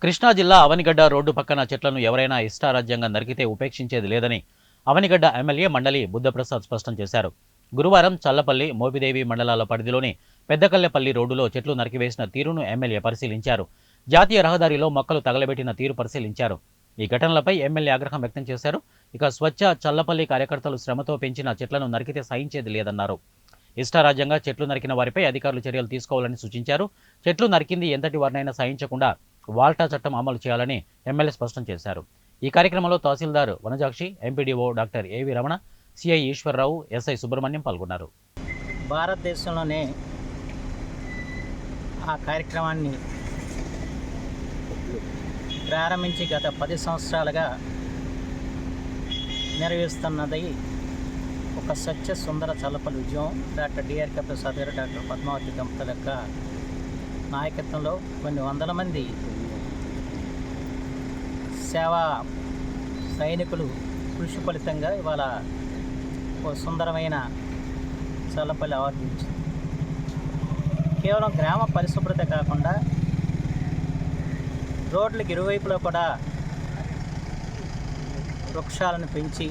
కృష్ణా జిల్లా అవనిగడ్డ రోడ్డు పక్కన చెట్లను ఎవరైనా ఇష్టారాజ్యంగా నరికితే ఉపేక్షించేది లేదని అవనిగడ్డ ఎమ్మెల్యే మండలి బుద్ధప్రసాద్ స్పష్టం చేశారు. గురువారం చల్లపల్లి, మోపిదేవి మండలాల పరిధిలోని పెద్దకల్లెపల్లి రోడ్డులో చెట్లు నరికివేసిన తీరును ఎమ్మెల్యే పరిశీలించారు. జాతీయ రహదారిలో మొక్కలు తగలబెట్టిన తీరు పరిశీలించారు. ఈ ఘటనలపై ఎమ్మెల్యే ఆగ్రహం వ్యక్తం చేశారు. ఇక స్వచ్ఛ చల్లపల్లి కార్యకర్తలు శ్రమతో పెంచిన చెట్లను నరికితే సహించేది లేదన్నారు. ఇష్టారాజ్యంగా చెట్లు నరికిన వారిపై అధికారులు చర్యలు తీసుకోవాలని సూచించారు. చెట్లు నరికింది ఎంతటి వారినైనా సహించకుండా వాల్టా చట్టం అమలు చేయాలని ఎమ్మెల్యే స్పష్టం చేశారు. ఈ కార్యక్రమంలో తహసీల్దార్ వనజాక్షి, ఎంపీడీఓ డాక్టర్ ఏవి రమణ, సిఐ ఈశ్వరరావు, ఎస్ఐ సుబ్రహ్మణ్యం పాల్గొన్నారు. భారతదేశంలోనే ఆ కార్యక్రమాన్ని ప్రారంభించి గత 10 సంవత్సరాలుగా నిర్వహిస్తున్నది ఒక స్వచ్ఛ సుందర చల్లపల్లి ఉద్యమం. డాక్టర్ డిఆర్కే ప్రసాద్ గారు, డాక్టర్ పద్మావతి దంపతుల యొక్క నాయకత్వంలో కొన్ని వందల మంది సేవా సైనికులు కృషి ఫలితంగా ఇవాళ ఒక సుందరమైన చల్లపల్లి ఆవిర్భవించింది. కేవలం గ్రామ పరిశుభ్రత కాకుండా రోడ్లకు ఇరువైపులో కూడా వృక్షాలను పెంచి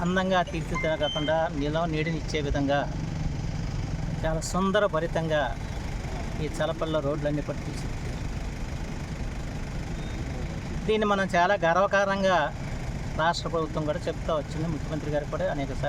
అందంగా తీర్చిదిద్దే కాకుండా నీడనిచ్చే విధంగా చాలా సుందరభరితంగా ఈ చల్లపల్లిలో రోడ్లన్నీ కూడా తీర్చిదిద్దారు. దీన్ని మనం చాలా గర్వకారంగా రాష్ట్ర ప్రభుత్వం కూడా చెప్తూ వచ్చింది. ముఖ్యమంత్రి గారు కూడా అనేకసార్లు